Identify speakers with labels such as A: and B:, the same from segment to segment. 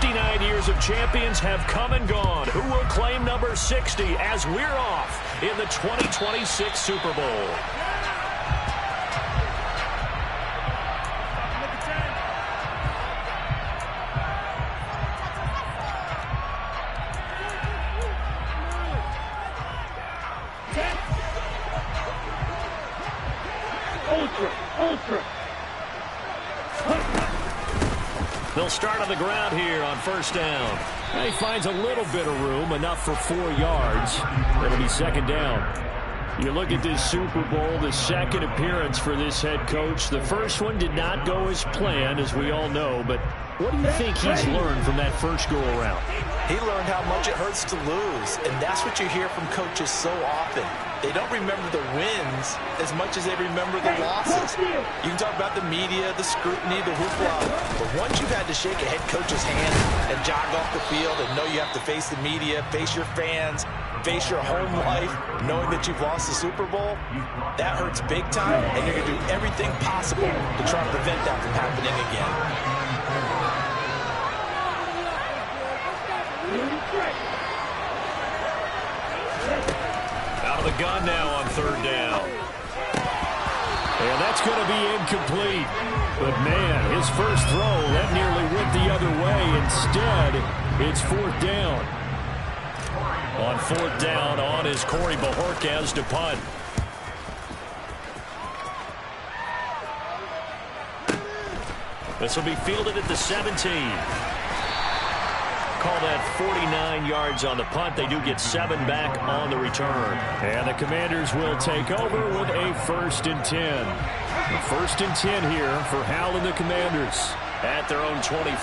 A: 59 years of champions have come and gone. Who will claim number 60 as we're off in the 2026 Super Bowl?
B: Ultra.
A: They'll start on the ground here on first down. He finds a little bit of room, enough for 4 yards. It'll be second down. You look at this Super Bowl, the second appearance for this head coach. The first one did not go as planned, as we all know, but what do you think he's learned from that first go-around?
C: He learned how much it hurts to lose, and that's what you hear from coaches so often. They don't remember the wins as much as they remember the losses. You can talk about the media, the scrutiny, the hoopla, but once you've had to shake a head coach's hand and jog off the field and know you have to face the media, face your fans, face your home life, knowing that you've lost the Super Bowl, that hurts big time, and you're going to do everything possible to try and prevent that from happening again.
A: Out of the gun now on third down. And that's going to be incomplete. But, man, his first throw, that nearly went the other way. Instead, it's fourth down. On fourth down, on is Corey Bojorquez to punt. This will be fielded at the 17. Call that 49 yards on the punt. They do get 7 back on the return. And the Commanders will take over with a 1st and 10. The 1st and 10 here for Hal and the Commanders at their own 24.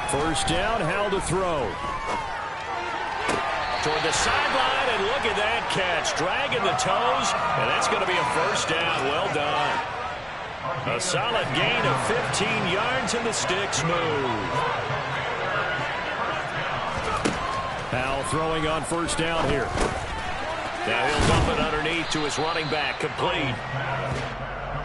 A: First down, Hal to throw. Toward the sideline, and look at that catch. Dragging the toes, and that's going to be a first down. Well done. A solid gain of 15 yards, and the sticks move. Hal throwing on first down here. Now he'll dump it underneath to his running back, complete.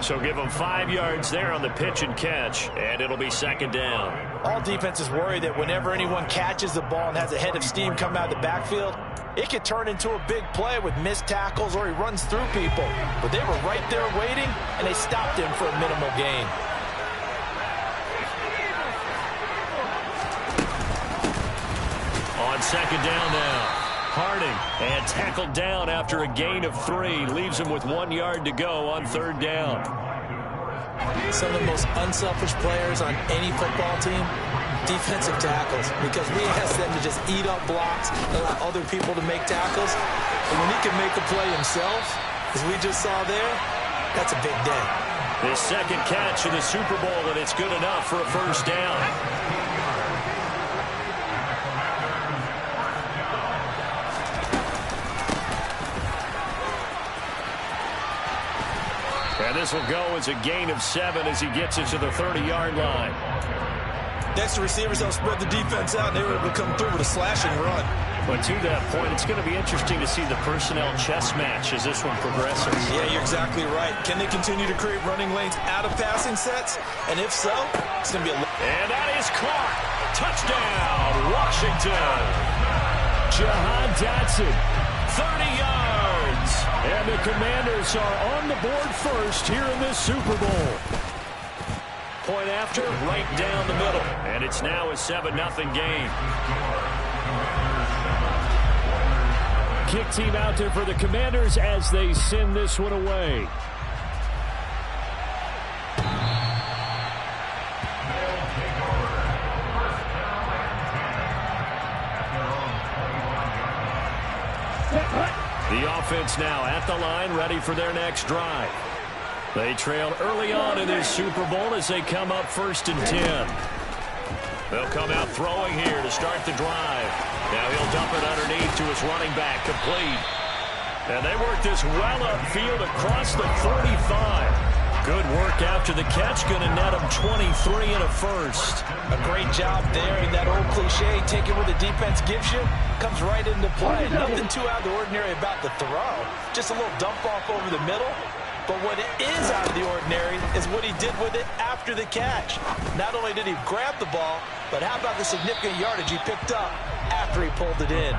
A: So give him 5 yards there on the pitch and catch, and it'll be second down.
C: All defenses worry that whenever anyone catches the ball and has a head of steam come out of the backfield, it could turn into a big play with missed tackles or he runs through people. But they were right there waiting, and they stopped him for a minimal gain.
A: On second down now. Harding, and tackled down after a gain of 3. Leaves him with 1 yard to go on third down.
C: Some of the most unselfish players on any football team, defensive tackles, because we ask them to just eat up blocks, allow other people to make tackles. And when he can make a play himself, as we just saw there, that's a big day.
A: His second catch in the Super Bowl, and it's good enough for a first down. And this will go as a gain of 7 as he gets it to the 30-yard line.
C: Next, the receivers help spread the defense out, and they were able to come through with a slashing run.
A: But to that point, it's going to be interesting to see the personnel chess match as this one progresses.
C: Yeah, you're exactly right. Can they continue to create running lanes out of passing sets? And if so, it's going to be a...
A: And that is caught. Touchdown, Washington. Jahan Dotson, 30 yards. And the Commanders are on the board first here in this Super Bowl. Point after, right down the middle. And it's now a 7-0 game. Kick team out there for the Commanders as they send this one away. The offense now at the line, ready for their next drive. They trail early on in this Super Bowl as they come up 1st and 10. They'll come out throwing here to start the drive. Now he'll dump it underneath to his running back, complete. And they work this well upfield across the 45. Good work after the catch, going to net him 23 and a first.
C: A great job there, and that old cliche, take it where the defense gives you, comes right into play. Nothing too out of the ordinary about the throw. Just a little dump off over the middle, But what is out of the ordinary is what he did with it after the catch. Not only did he grab the ball, but how about the significant yardage he picked up after he pulled it in?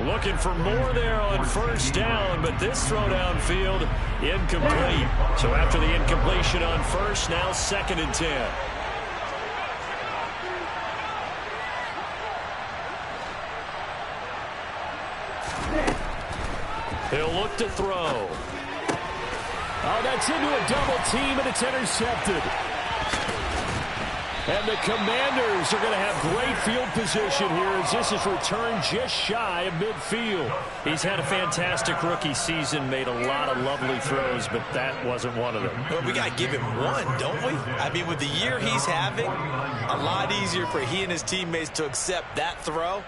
A: Looking for more there on first down, but this throw downfield incomplete. So after the incompletion on first, now 2nd and 10. He'll look to throw. Oh, that's into a double team, and it's intercepted. And the Commanders are going to have great field position here as this is returned just shy of midfield. He's had a fantastic rookie season, made a lot of lovely throws, but that wasn't one of them.
C: Well, we got to give him one, don't we? I mean, with the year he's having, a lot easier for he and his teammates to accept that throw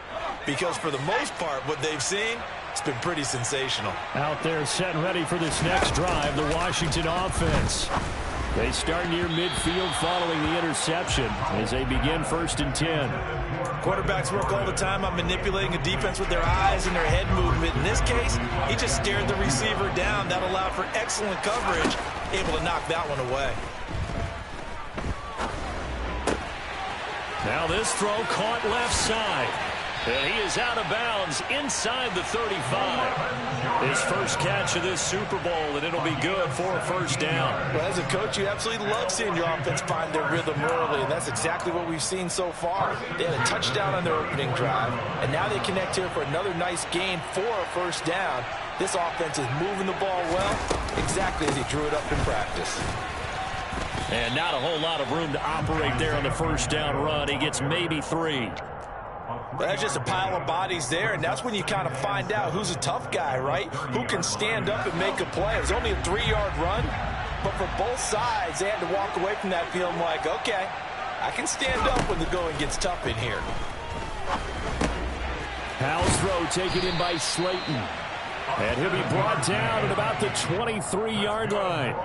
C: because for the most part, what they've seen, it's been pretty sensational.
A: Out there set and ready for this next drive, the Washington offense. They start near midfield following the interception as they begin 1st and 10.
C: Quarterbacks work all the time on manipulating a defense with their eyes and their head movement. In this case, he just stared the receiver down. That allowed for excellent coverage, able to knock that one away.
A: Now this throw caught left side. And he is out of bounds inside the 35. His first catch of this Super Bowl, and it'll be good for a first down.
C: Well, as a coach, you absolutely love seeing your offense find their rhythm early, and that's exactly what we've seen so far. They had a touchdown on their opening drive, and now they connect here for another nice gain for a first down. This offense is moving the ball well, exactly as he drew it up in practice.
A: And not a whole lot of room to operate there on the first down run. He gets maybe 3.
C: Well, that's just a pile of bodies there, and that's when you kind of find out who's a tough guy, right? Who can stand up and make a play. It was only a 3-yard run, but for both sides, they had to walk away from that feeling like, okay, I can stand up when the going gets tough in here.
A: Powell's throw taken in by Slayton. And he'll be brought down at about the 23-yard line.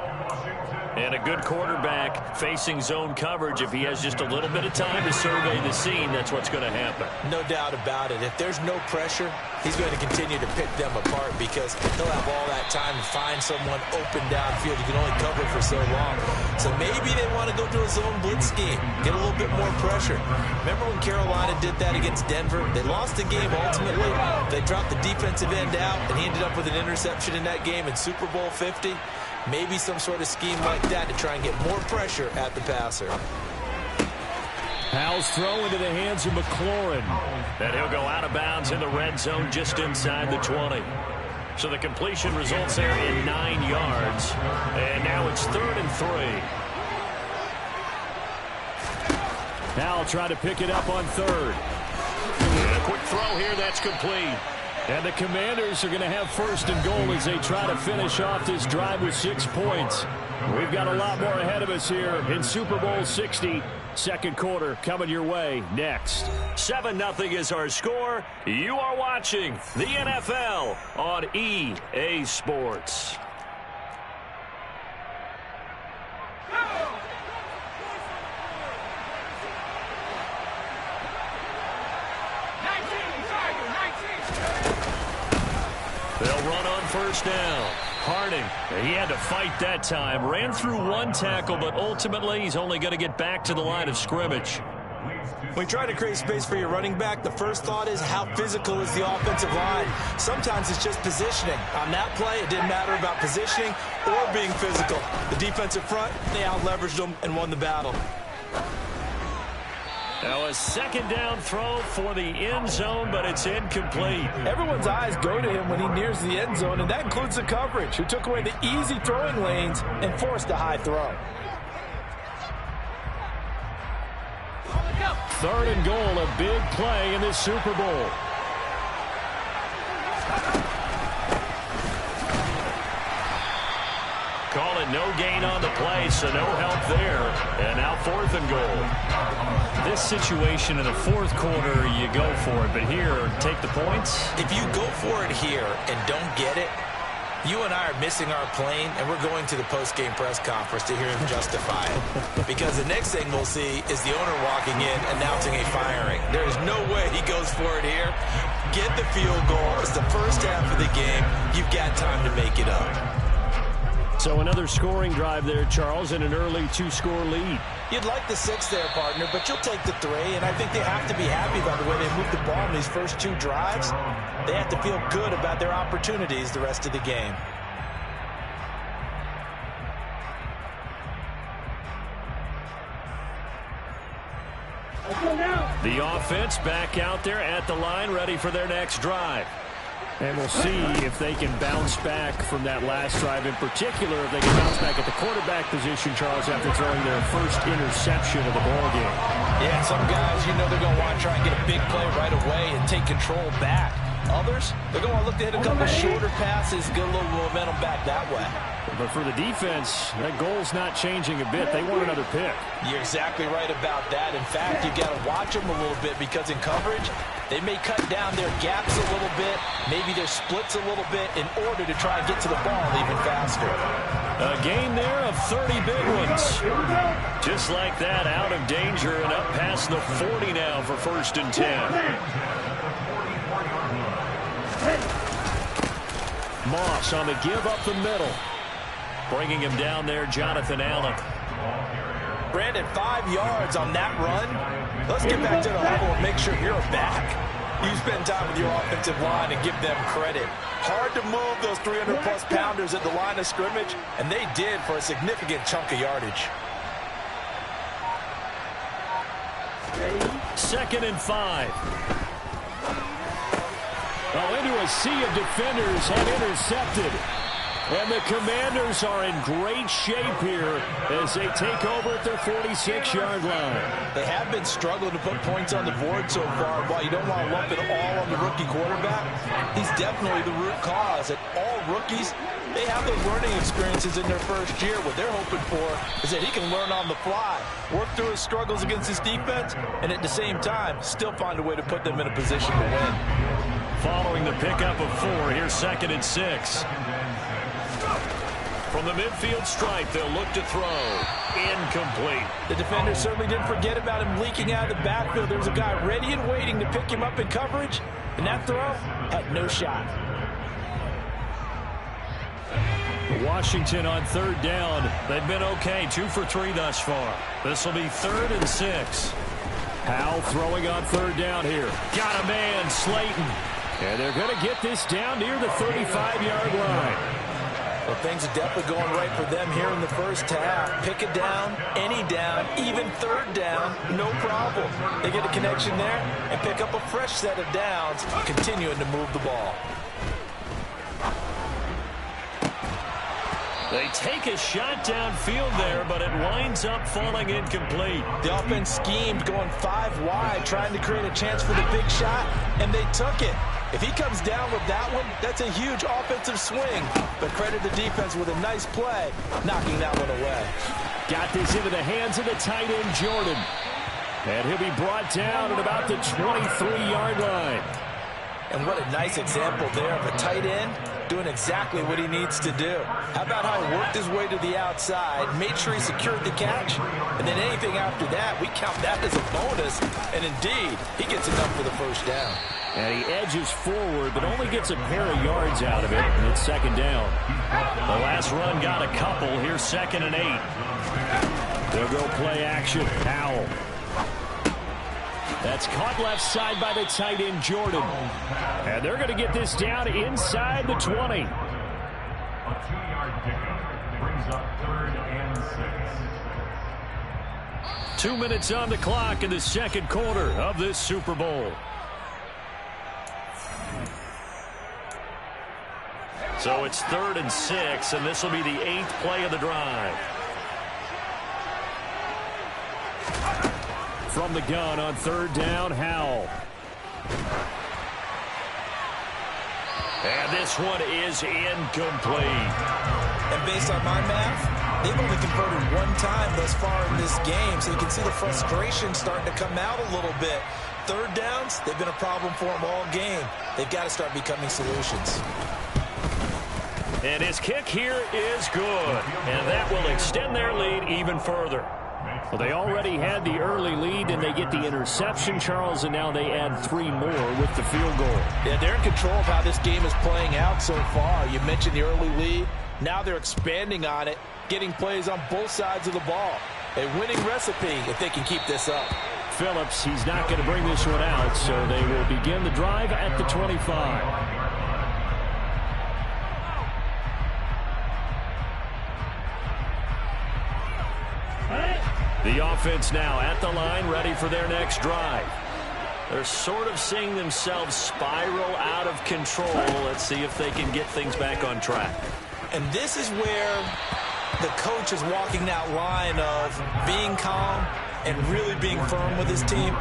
A: And a good quarterback facing zone coverage. If he has just a little bit of time to survey the scene, that's what's going to happen.
C: No doubt about it. If there's no pressure, he's going to continue to pick them apart because he'll have all that time to find someone open downfield. You can only cover for so long. So maybe they want to go to a zone blitz scheme, get a little bit more pressure. Remember when Carolina did that against Denver? They lost the game ultimately. They dropped the defensive end out, and he ended up with an interception in that game in Super Bowl 50. Maybe some sort of scheme like that to try and get more pressure at the passer.
A: Powell's throw into the hands of McLaurin. And he'll go out of bounds in the red zone just inside the 20. So the completion results there in 9 yards. And now it's 3rd and 3. Powell trying to pick it up on 3rd. And a quick throw here, that's complete. And the Commanders are going to have 1st and goal as they try to finish off this drive with 6 points. We've got a lot more ahead of us here in Super Bowl 60. Second quarter coming your way next. 7-0 is our score. You are watching the NFL on EA Sports. They'll run on first down. Harding, he had to fight that time. Ran through one tackle, but ultimately he's only going to get back to the line of scrimmage.
C: When you try to create space for your running back, the first thought is how physical is the offensive line. Sometimes it's just positioning. On that play, it didn't matter about positioning or being physical. The defensive front, they out-leveraged them and won the battle.
A: Now a second down throw for the end zone, but it's incomplete.
C: Everyone's eyes go to him when he nears the end zone, and that includes the coverage, who took away the easy throwing lanes and forced a high throw.
A: 3rd and goal, a big play in this Super Bowl. Call it no gain on the play, so no help there. And now 4th and goal. This situation in the 4th quarter, you go for it. But here, take the points.
C: If you go for it here and don't get it, you and I are missing our plane, and we're going to the post-game press conference to hear him justify it. Because the next thing we'll see is the owner walking in, announcing a firing. There is no way he goes for it here. Get the field goal. It's the first half of the game. You've got time to make it up.
A: So another scoring drive there, Charles, and an early 2-score lead.
C: You'd like the 6 there, partner, but you'll take the 3, and I think they have to be happy about the way they moved the ball in these first 2 drives. They have to feel good about their opportunities the rest of the game.
A: The offense back out there at the line, ready for their next drive. And we'll see if they can bounce back from that last drive. In particular, if they can bounce back at the quarterback position, Charles, after throwing their first interception of the ballgame.
C: Yeah, some guys, you know they're going to want to try and get a big play right away and take control back. Others, they're going to look to hit a couple shorter passes, get a little momentum back that way.
A: But for the defense, that goal's not changing a bit. They want another pick.
C: You're exactly right about that. In fact, you got to watch them a little bit because in coverage, they may cut down their gaps a little bit, maybe their splits a little bit in order to try and get to the ball even faster.
A: A gain there of 30 big ones. Just like that, out of danger and up past the 40 now for 1st and 10. Moss on the give up the middle. Bringing him down there, Jonathan Allen.
C: Brandon, 5 yards on that run. Let's get back to the huddle and make sure you're back. You spend time with your offensive line and give them credit. Hard to move those 300-plus pounders at the line of scrimmage, and they did for a significant chunk of yardage.
A: 2nd and 5. Oh, into a sea of defenders and intercepted. And the Commanders are in great shape here as they take over at their 46-yard line.
C: They have been struggling to put points on the board so far. While you don't want to lump it all on the rookie quarterback, he's definitely the root cause. And all rookies, they have those learning experiences in their first year. What they're hoping for is that he can learn on the fly, work through his struggles against his defense, and at the same time, still find a way to put them in a position to win.
A: Following the pickup of 4, here's 2nd and 6. From the midfield stripe, they'll look to throw. Incomplete.
C: The defender certainly didn't forget about him leaking out of the backfield. There was a guy ready and waiting to pick him up in coverage, and that throw had no shot.
A: Washington on 3rd down. They've been okay, 2 for 3 thus far. This will be 3rd and 6. Powell throwing on 3rd down here. Got a man, Slayton. And they're going to get this down near the 35-yard line.
C: Well, things are definitely going right for them here in the first half. Pick it down, any down, even 3rd down, no problem. They get a connection there and pick up a fresh set of downs, continuing to move the ball.
A: They take a shot downfield there, but it winds up falling incomplete.
C: The offense schemed going 5 wide, trying to create a chance for the big shot, and they took it. If he comes down with that one, that's a huge offensive swing. But credit the defense with a nice play, knocking that one away.
A: Got this into the hands of the tight end, Jordan. And he'll be brought down at about the 23-yard line.
C: And what a nice example there of a tight end doing exactly what he needs to do. How about how he worked his way to the outside, made sure he secured the catch, and then anything after that, we count that as a bonus. And indeed, he gets enough for the first down.
A: And he edges forward, but only gets a pair of yards out of it, and it's 2nd down. The last run got a couple. Here's 2nd and 8. They'll go play action. Powell. That's caught left side by the tight end, Jordan. And they're going to get this down inside the 20.
D: A 2-yard pickup brings up 3rd and 6.
A: 2 minutes on the clock in the 2nd quarter of this Super Bowl. So it's 3rd and 6, and this will be the 8th play of the drive. From the gun on 3rd down, Howell. And this one is incomplete.
C: And based on my math, they've only converted 1 time thus far in this game, so you can see the frustration starting to come out a little bit. 3rd downs, they've been a problem for them all game. They've got to start becoming solutions.
A: And his kick here is good. And that will extend their lead even further. Well, they already had the early lead, and they get the interception, Charles, and now they add 3 more with the field goal.
C: Yeah, they're in control of how this game is playing out so far. You mentioned the early lead. Now they're expanding on it, getting plays on both sides of the ball. A winning recipe if they can keep this up.
A: Phillips, he's not going to bring this one out, so they will begin the drive at the 25. The offense now at the line, ready for their next drive. They're sort of seeing themselves spiral out of control. Let's see if they can get things back on track.
C: And this is where the coach is walking that line of being calm and really being firm with his team.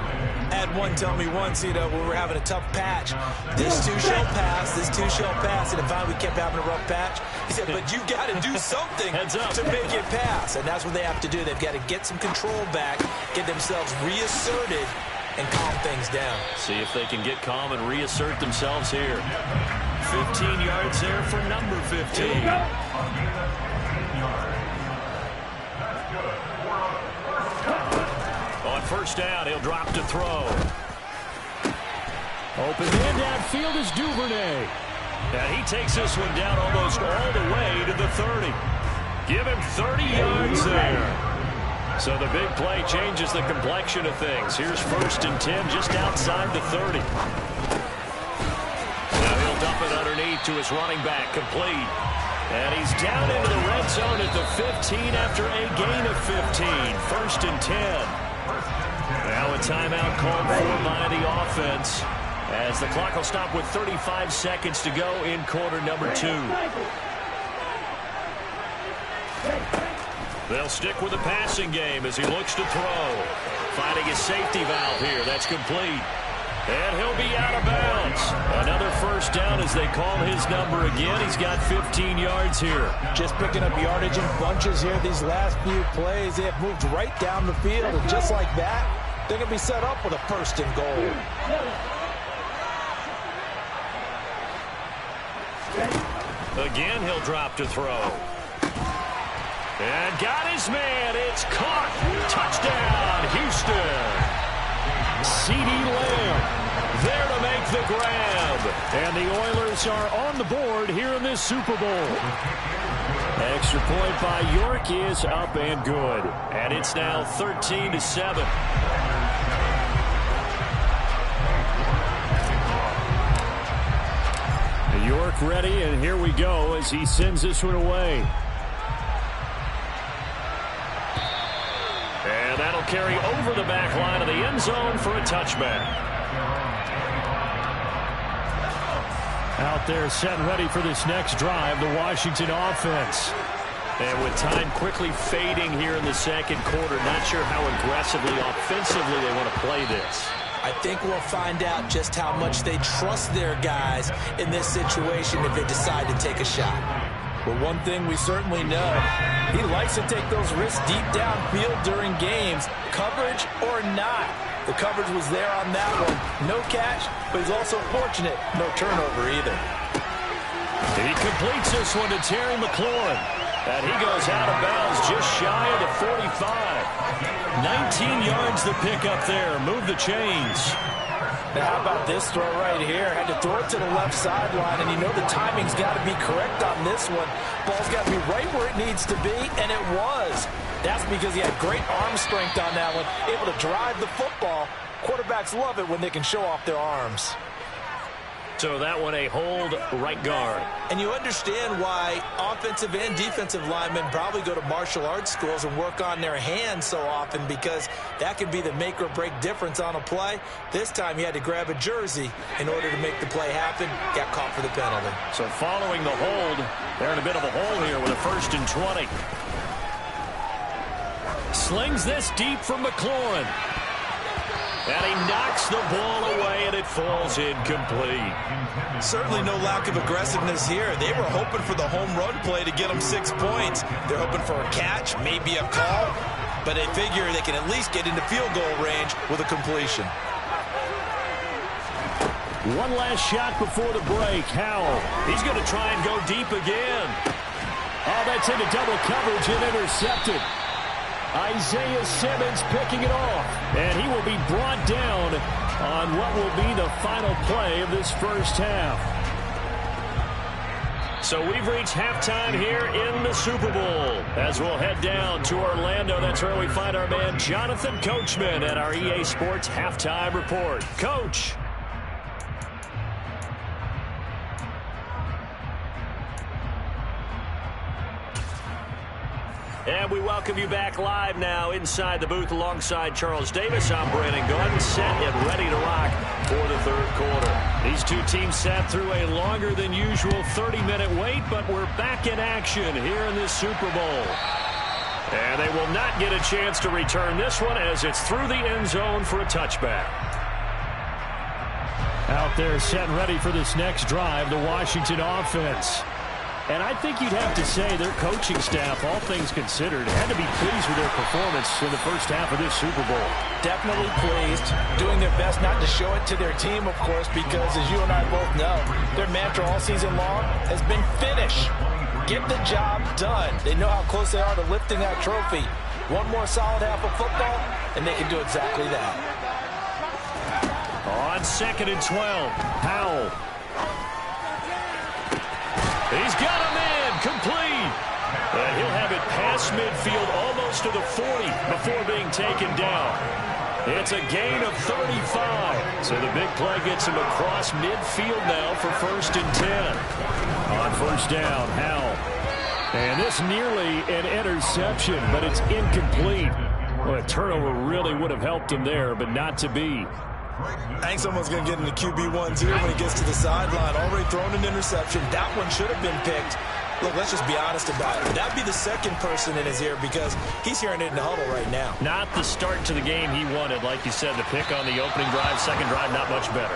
C: I had one tell me once, when we were having a tough patch, this too shall pass, this too shall pass. And finally we kept having a rough patch. He said, but you got to do something to make it pass. And that's what they have to do. They've got to get some control back, get themselves reasserted, and calm things down.
A: See if they can get calm and reassert themselves here. 15 yards there for number 15. On first down, he'll drop to throw. Open man downfield is Duvernay. And he takes this one down almost all the way to the 30. Give him 30 yards there. So the big play changes the complexion of things. Here's 1st and 10 just outside the 30. Now he'll dump it underneath to his running back, complete. And he's down into the red zone at the 15 after a gain of 15. 1st and 10. Now a timeout called for by the offense, as the clock will stop with 35 seconds to go in quarter number 2. They'll stick with the passing game as he looks to throw. Finding his safety valve here. That's complete. And he'll be out of bounds. Another first down as they call his number again. He's got 15 yards here.
C: Just picking up yardage in bunches here. These last few plays, they have moved right down the field. And just like that, they're going to be set up with a 1st and goal.
A: Again, he'll drop to throw. And got his man. It's caught. Touchdown, Houston. CeeDee Lamb there to make the grab. And the Oilers are on the board here in this Super Bowl. Extra point by York is up and good. And it's now 13-7. York ready, and here we go as he sends this one away. And that'll carry over the back line of the end zone for a touchback. Out there set and ready for this next drive, the Washington offense. And with time quickly fading here in the second quarter, not sure how aggressively, offensively they want to play this.
C: I think we'll find out just how much they trust their guys in this situation if they decide to take a shot. But one thing we certainly know, he likes to take those risks deep downfield during games, coverage or not. The coverage was there on that one. No catch, but he's also fortunate. No turnover either.
A: He completes this one to Terry McLaurin. And he goes out of bounds just shy of the 45. 19 yards the pick up there. Move the chains.
C: Now how about this throw right here? Had to throw it to the left sideline, and you know the timing's got to be correct on this one. Ball's got to be right where it needs to be, and it was. That's because he had great arm strength on that one, able to drive the football. Quarterbacks love it when they can show off their arms.
A: So that one a hold right guard.
C: And you understand why offensive and defensive linemen probably go to martial arts schools and work on their hands so often, because that can be the make or break difference on a play. This time he had to grab a jersey in order to make the play happen. Got caught for the penalty.
A: So following the hold, they're in a bit of a hole here with a 1st and 20. Slings this deep from McLaurin. And he knocks the ball away, and it falls incomplete.
C: Certainly no lack of aggressiveness here. They were hoping for the home run play to get them 6 points. They're hoping for a catch, maybe a call, but they figure they can at least get into field goal range with a completion.
A: One last shot before the break. Howell, he's going to try and go deep again. Oh, that's into double coverage and intercepted. Isaiah Simmons picking it off, and he will be brought down on what will be the final play of this first half. So we've reached halftime here in the Super Bowl. As we'll head down to Orlando, that's where we find our man Jonathan Coachman at our EA Sports Halftime Report. Coach. And we welcome you back live now inside the booth alongside Charles Davis. I'm Brandon Gaudin, set and ready to rock for the third quarter. These two teams sat through a longer than usual 30-minute wait, but we're back in action here in this Super Bowl. And they will not get a chance to return this one as it's through the end zone for a touchback. Out there set and ready for this next drive, the Washington offense. And I think you'd have to say their coaching staff, all things considered, had to be pleased with their performance in the first half of this Super Bowl.
C: Definitely pleased, doing their best not to show it to their team, of course, because as you and I both know, their mantra all season long has been finish. Get the job done. They know how close they are to lifting that trophy. One more solid half of football, and they can do exactly that.
A: On 2nd and 12, Howell. He's got him in, complete. And he'll have it past midfield almost to the 40 before being taken down. It's a gain of 35. So the big play gets him across midfield now for 1st and 10. On 1st down, Howell. And this nearly an interception, but it's incomplete. Well, a turnover really would have helped him there, but not to be.
C: I think someone's going to get into QB1 here when he gets to the sideline. Already thrown an interception. That one should have been picked. Look, let's just be honest about it. That'd be the second person in his ear because he's hearing it in the huddle right now.
A: Not the start to the game he wanted. Like you said, the pick on the opening drive, second drive, not much better.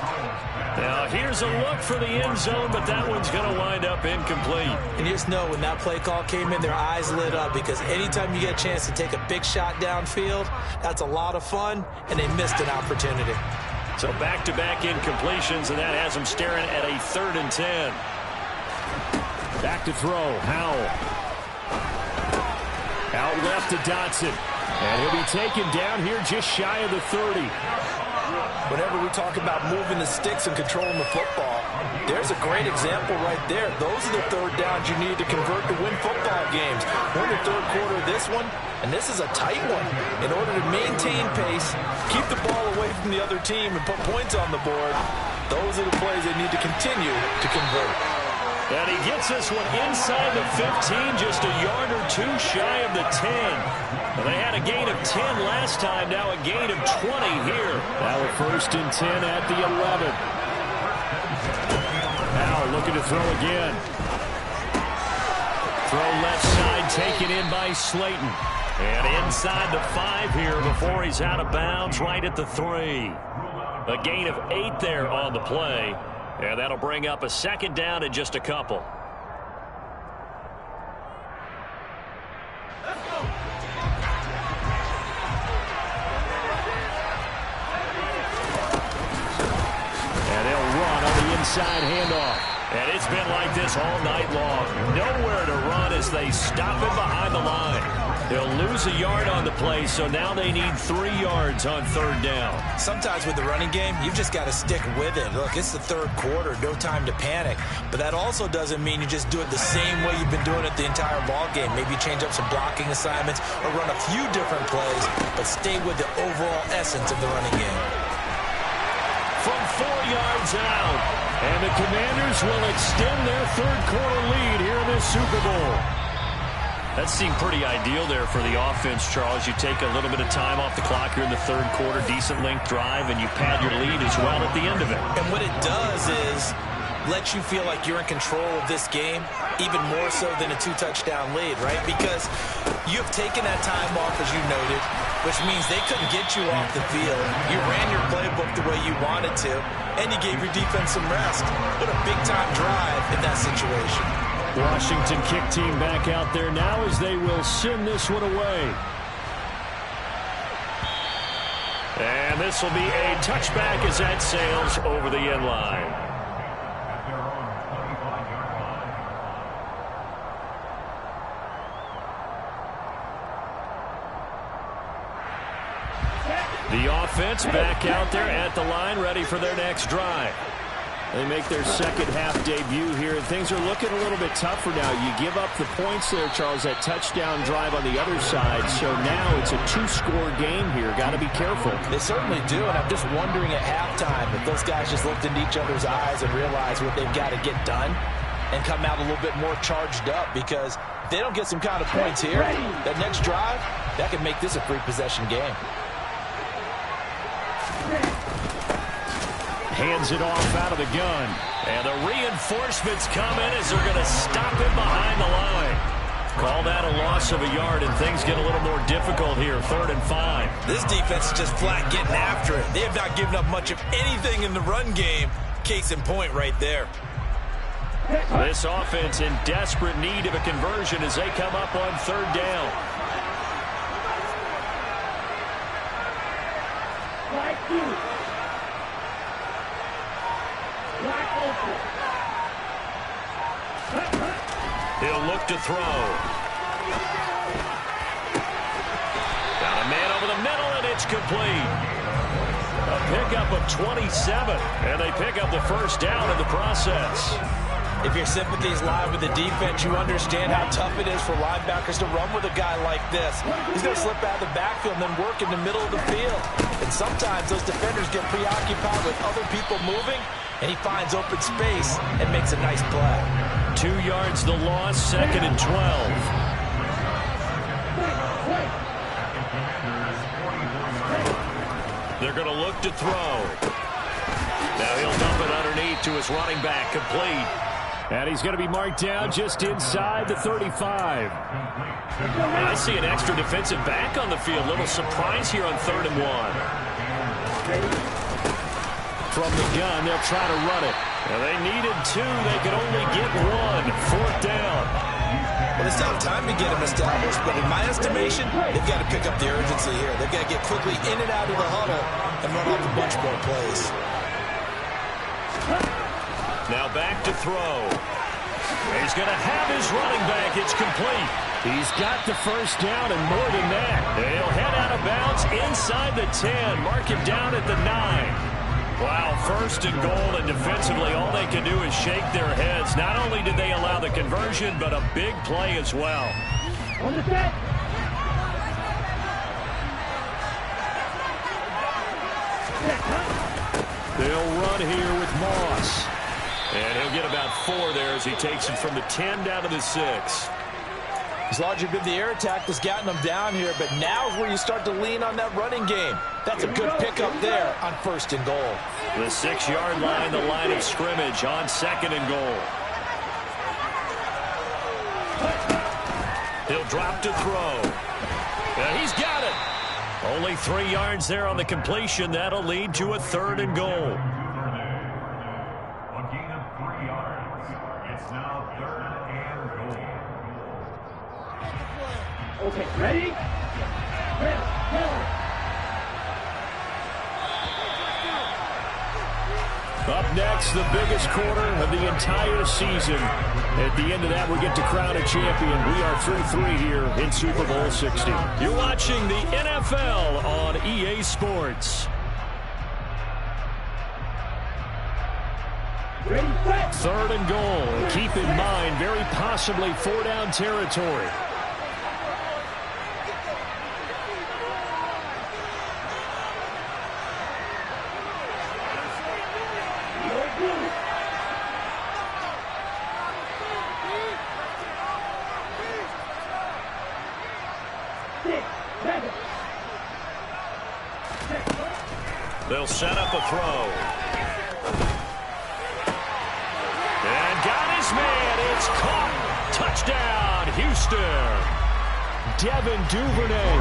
A: Now, here's a look for the end zone, but that one's going to wind up incomplete. And you just know when that play call came in, their eyes lit up because anytime you get a chance to take a big shot downfield, that's a lot of fun, and they missed an opportunity. So back-to-back incompletions, and that has them staring at a 3rd and 10. Back to throw, Howell. Out left to Dotson. And he'll be taken down here just shy of the 30.
C: Whenever we talk about moving the sticks and controlling the football, there's a great example right there. Those are the third downs you need to convert to win football games. We're in the third quarter of this one, and this is a tight one. In order to maintain pace, keep the ball away from the other team, and put points on the board, those are the plays they need to continue to convert.
A: And he gets this one inside the 15, just a yard or two shy of the 10. Well, they had a gain of 10 last time, now a gain of 20 here. Now a 1st and 10 at the 11. Now looking to throw again. Throw left side, taken in by Slayton. And inside the 5 here before he's out of bounds, right at the 3. A gain of 8 there on the play. And that'll bring up a 2nd down in just a couple. And they'll run on the inside handoff. And it's been like this all night long. Nowhere to run as they stop him behind the line. They'll lose a yard on the play, so now they need 3 yards on 3rd down.
C: Sometimes with the running game, you've just got to stick with it. Look, it's the third quarter, no time to panic. But that also doesn't mean you just do it the same way you've been doing it the entire ball game. Maybe change up some blocking assignments or run a few different plays, but stay with the overall essence of the running game.
A: From 4 yards out, and the Commanders will extend their third quarter lead here in this Super Bowl. That seemed pretty ideal there for the offense, Charles. You take a little bit of time off the clock here in the third quarter, decent length drive, and you pad your lead as well at the end of it.
C: And what it does is let you feel like you're in control of this game, even more so than a 2-touchdown lead, right? Because you've taken that time off, as you noted, which means they couldn't get you off the field. You ran your playbook the way you wanted to, and you gave your defense some rest. What a big-time drive in that situation.
A: Washington kick team back out there now as they will send this one away. And this will be a touchback as that sails over the end line. The offense back out there at the line, ready for their next drive. They make their second half debut here, and things are looking a little bit tougher now. You give up the points there, Charles, that touchdown drive on the other side. So now it's a two-score game here. Got to be careful.
C: They certainly do, and I'm just wondering at halftime if those guys just looked into each other's eyes and realized what they've got to get done and come out a little bit more charged up, because if they don't get some kind of points here, that next drive, that could make this a three-possession game.
A: Hands it off out of the gun. And the reinforcements come in as they're going to stop him behind the line. Call that a loss of a yard, and things get a little more difficult here. 3rd and 5.
C: This defense is just flat getting after it. They have not given up much of anything in the run game. Case in point right there.
A: This offense in desperate need of a conversion as they come up on 3rd down. He'll look to throw. Got a man over the middle, and it's complete. A pickup of 27, and they pick up the first down in the process.
C: If your sympathies lie with the defense, you understand how tough it is for linebackers to run with a guy like this. He's going to slip out of the backfield and then work in the middle of the field. And sometimes those defenders get preoccupied with other people moving, and he finds open space and makes a nice play.
A: 2 yards the loss, 2nd and 12. They're going to look to throw. Now he'll dump it underneath to his running back, complete. And he's going to be marked down just inside the 35. And I see an extra defensive back on the field. Little surprise here on 3rd and 1. From the gun, they'll try to run it. And they needed 2. They could only get 1. 4th down.
C: Well, they still have time to get him established, but in my estimation, they've got to pick up the urgency here. They've got to get quickly in and out of the huddle and run off a bunch more plays.
A: Now back to throw. He's going to have his running back. It's complete. He's got the first down and more than that. He'll head out of bounds inside the 10. Mark him down at the 9. Wow, 1st and goal, and defensively all they can do is shake their heads. Not only did they allow the conversion, but a big play as well.
B: On the set.
A: They'll run here with Moss. And he'll get about 4 there as he takes it from the 10 down to the 6.
C: It's largely been the air attack that's gotten them down here, but now is where you start to lean on that running game. That's a good pickup there on 1st and goal.
A: The 6-yard line, the line of scrimmage on 2nd and goal. He'll drop to throw. And he's got it. Only 3 yards there on the completion. That'll lead to a 3rd and goal.
D: A gain of 3 yards. It's now 3rd and goal.
B: Okay, ready? Ready, go.
A: Up next, the biggest quarter of the entire season. At the end of that, we get to crown a champion. We are 3-3 here in Super Bowl 60. You're watching the NFL on EA Sports.
B: Ready, set.
A: 3rd and goal. Keep in mind, very possibly 4-down territory. They'll set up a throw. And got his man. It's caught. Touchdown, Houston. Devin Duvernay.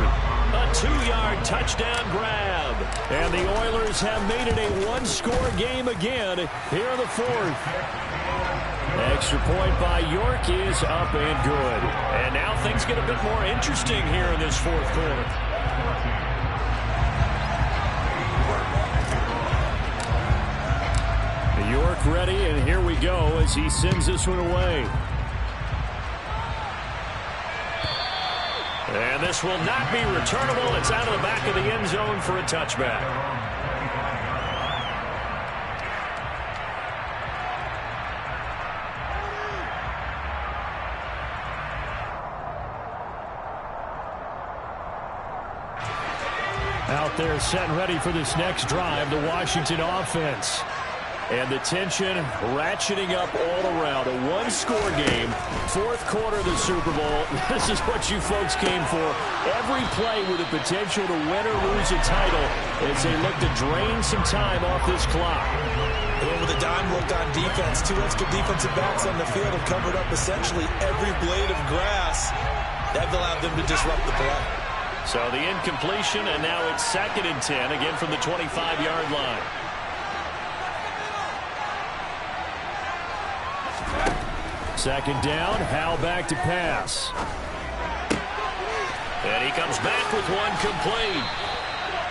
A: A 2-yard touchdown grab. And the Oilers have made it a 1-score game again here in the 4th. Extra point by York is up and good. And now things get a bit more interesting here in this 4th quarter. York ready, and here we go as he sends this one away. And this will not be returnable. It's out of the back of the end zone for a touchback. Out there set and ready for this next drive, the Washington offense. And the tension ratcheting up all around. A one-score game, fourth quarter of the Super Bowl. This is what you folks came for. Every play with the potential to win or lose a title as they look to drain some time off this clock.
C: And with a dime look on defense, two extra defensive backs on the field have covered up essentially every blade of grass. That allowed them to disrupt the play.
A: So the incompletion, and now it's 2nd and 10, again from the 25-yard line. Second down, Howell back to pass. And he comes back with one complete.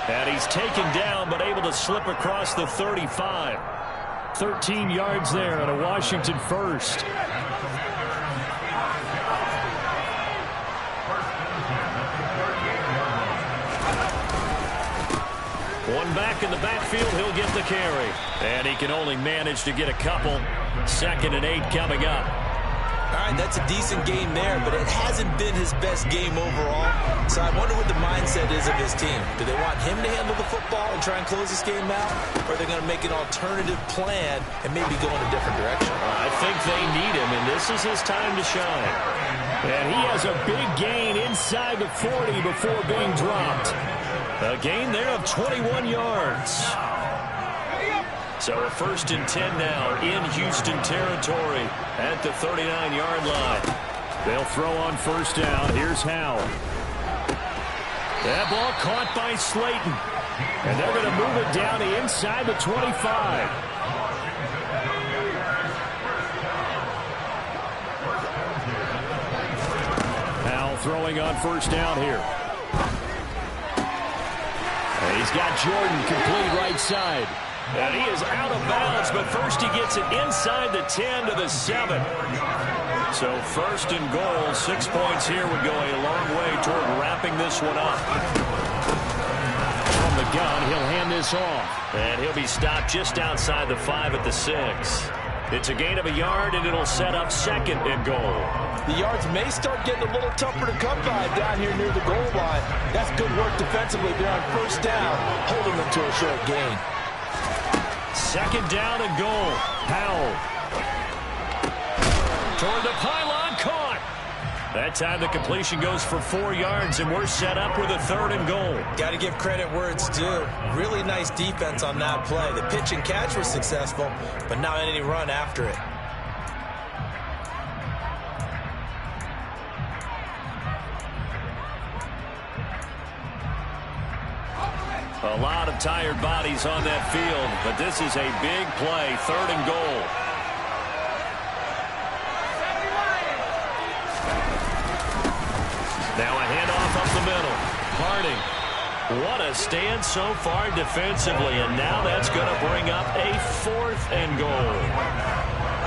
A: And he's taken down, but able to slip across the 35. 13 yards there and a Washington first. One back in the backfield, he'll get the carry. And he can only manage to get a couple. 2nd and 8 coming up.
C: All right, that's a decent game there, but it hasn't been his best game overall. So I wonder what the mindset is of his team. Do they want him to handle the football and try and close this game out? Or are they going to make an alternative plan and maybe go in a different direction?
A: I think they need him, and this is his time to shine. And he has a big gain inside the 40 before being dropped. A gain there of 21 yards. So a 1st and 10 now in Houston territory at the 39-yard line. They'll throw on 1st down. Here's Howell. That ball caught by Slayton. And they're going to move it down to inside the 25. Howell throwing on 1st down here. And he's got Jordan complete right side. And he is out of bounds, but first he gets it inside the 10 to the 7. So 1st and goal, 6 points here would go a long way toward wrapping this one up. From the gun, he'll hand this off. And he'll be stopped just outside the 5 at the 6. It's a gain of a yard, and it'll set up 2nd and goal.
C: The yards may start getting a little tougher to come by down here near the goal line. That's good work defensively there on 1st down, holding them to a short gain.
A: 2nd down and goal. Howell. Toward the pylon, caught. That time the completion goes for 4 yards, and we're set up with a 3rd and goal.
C: Got to give credit where it's due. Really nice defense on that play. The pitch and catch was successful, but not any run after it.
A: A lot of tired bodies on that field, but this is a big play, 3rd and goal. Now a handoff up the middle. Harding. What a stand so far defensively, and now that's going to bring up a 4th and goal.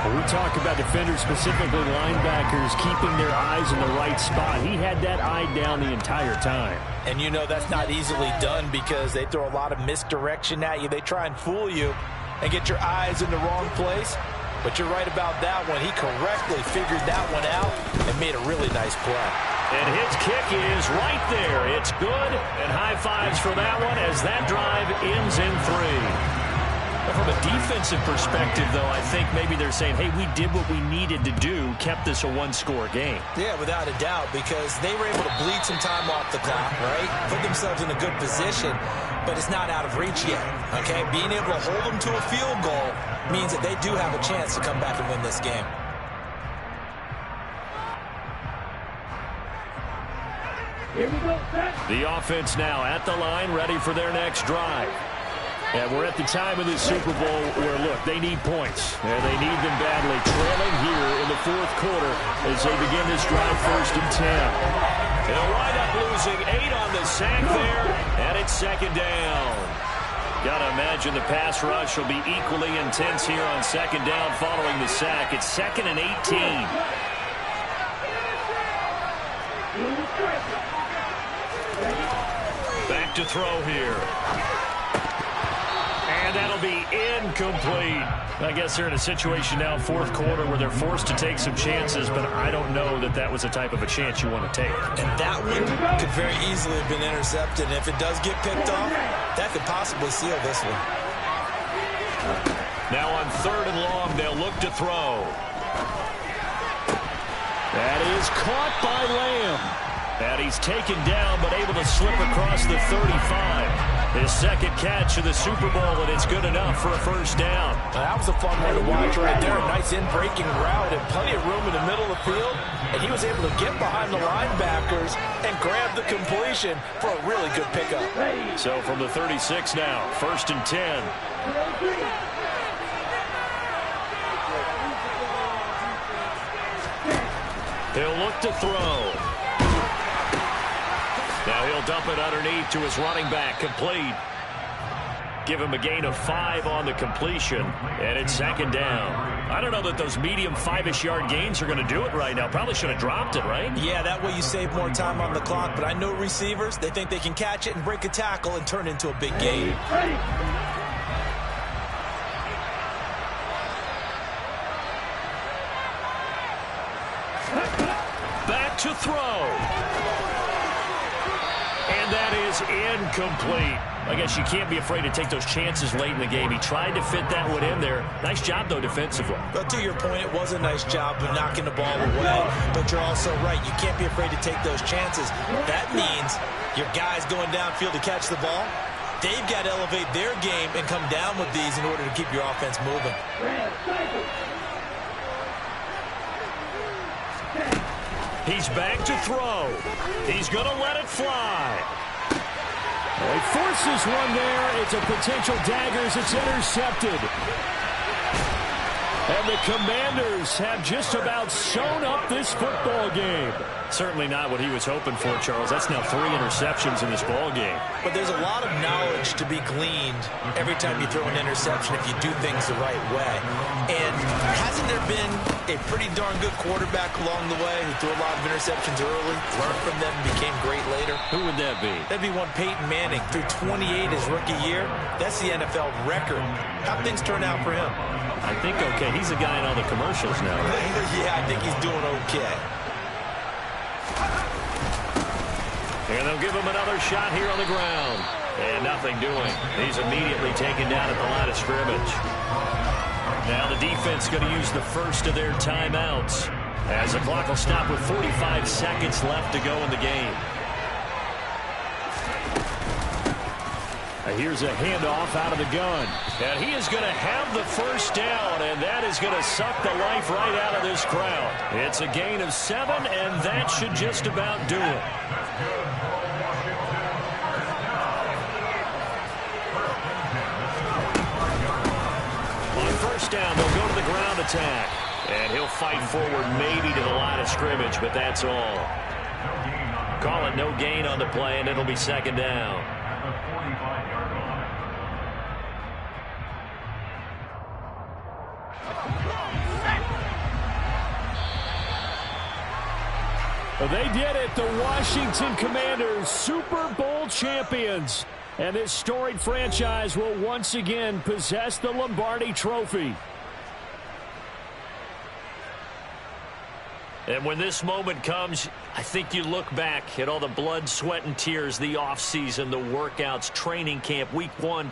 A: When we talk about defenders, specifically linebackers, keeping their eyes in the right spot. He had that eye down the entire time.
C: And you know that's not easily done because they throw a lot of misdirection at you. They try and fool you and get your eyes in the wrong place. But you're right about that one. He correctly figured that one out and made a really nice play.
A: And his kick is right there. It's good, and high fives for that one as that drive ends in 3. From a defensive perspective, though, I think maybe they're saying, hey, we did what we needed to do, kept this a one-score game.
C: Yeah, without a doubt, because they were able to bleed some time off the clock, right? Put themselves in a good position, but it's not out of reach yet, okay? Being able to hold them to a field goal means that they do have a chance to come back and win this game.
B: Here we go, set.
A: The offense now at the line, ready for their next drive. And we're at the time of this Super Bowl where, look, they need points. And they need them badly. Trailing here in the 4th quarter as they begin this drive 1st and 10. They'll wind up losing 8 on the sack there, and it's 2nd down. Got to imagine the pass rush will be equally intense here on 2nd down following the sack. It's 2nd and 18. Back to throw here. And that'll be incomplete. I guess they're in a situation now, fourth quarter, where they're forced to take some chances, but I don't know that that was the type of a chance you want to take.
C: And that one could very easily have been intercepted. And if it does get picked off, that could possibly seal this one.
A: Now on 3rd and long, they'll look to throw. That is caught by Lamb. And he's taken down, but able to slip across the 35. His second catch of the Super Bowl, and it's good enough for a first down.
C: That was a fun one to watch right there. A nice in-breaking route and plenty of room in the middle of the field. And he was able to get behind the linebackers and grab the completion for a really good pickup.
A: So from the 36 now, 1st and 10. He'll look to throw. Now he'll dump it underneath to his running back, complete. Give him a gain of 5 on the completion, and it's 2nd down. I don't know that those medium 5-ish yard gains are going to do it right now. Probably should have dropped it, right?
C: Yeah, that way you save more time on the clock, but I know receivers, they think they can catch it and break a tackle and turn it into a big gain.
A: Back to throw. And that is incomplete. I guess you can't be afraid to take those chances late in the game. He tried to fit that one in there. Nice job, though, defensively.
C: But to your point, it was a nice job of knocking the ball away. But you're also right. You can't be afraid to take those chances. That means your guys going downfield to catch the ball, they've got to elevate their game and come down with these in order to keep your offense moving.
A: He's back to throw. He's going to let it fly. He forces one there. It's a potential dagger as it's intercepted. And the Commanders have just about sewn up this football game. Certainly not what he was hoping for, Charles. That's now 3 interceptions in this ball game.
C: But there's a lot of knowledge to be gleaned every time you throw an interception if you do things the right way. And hasn't there been a pretty darn good quarterback along the way who threw a lot of interceptions early, learned from them, and became great later?
A: Who would that be?
C: That'd be one Peyton Manning. Threw 28 his rookie year. That's the NFL record. How'd things turn out for him?
A: I think okay. He's a guy in all the commercials now, right?
C: Yeah, I think he's doing okay.
A: And they'll give him another shot here on the ground. And nothing doing. He's immediately taken down at the line of scrimmage. Now the defense going to use the first of their timeouts, as the clock will stop with 45 seconds left to go in the game. Here's a handoff out of the gun. And he is going to have the first down, and that is going to suck the life right out of this crowd. It's a gain of 7, and that should just about do it. On first down, they'll go to the ground attack. And he'll fight forward maybe to the line of scrimmage, but that's all. Call it no gain on the play, and it'll be 2nd down. They did it. The Washington Commanders, Super Bowl champions. And this storied franchise will once again possess the Lombardi Trophy. And when this moment comes, I think you look back at all the blood, sweat, and tears, the offseason, the workouts, training camp, week 1, 2.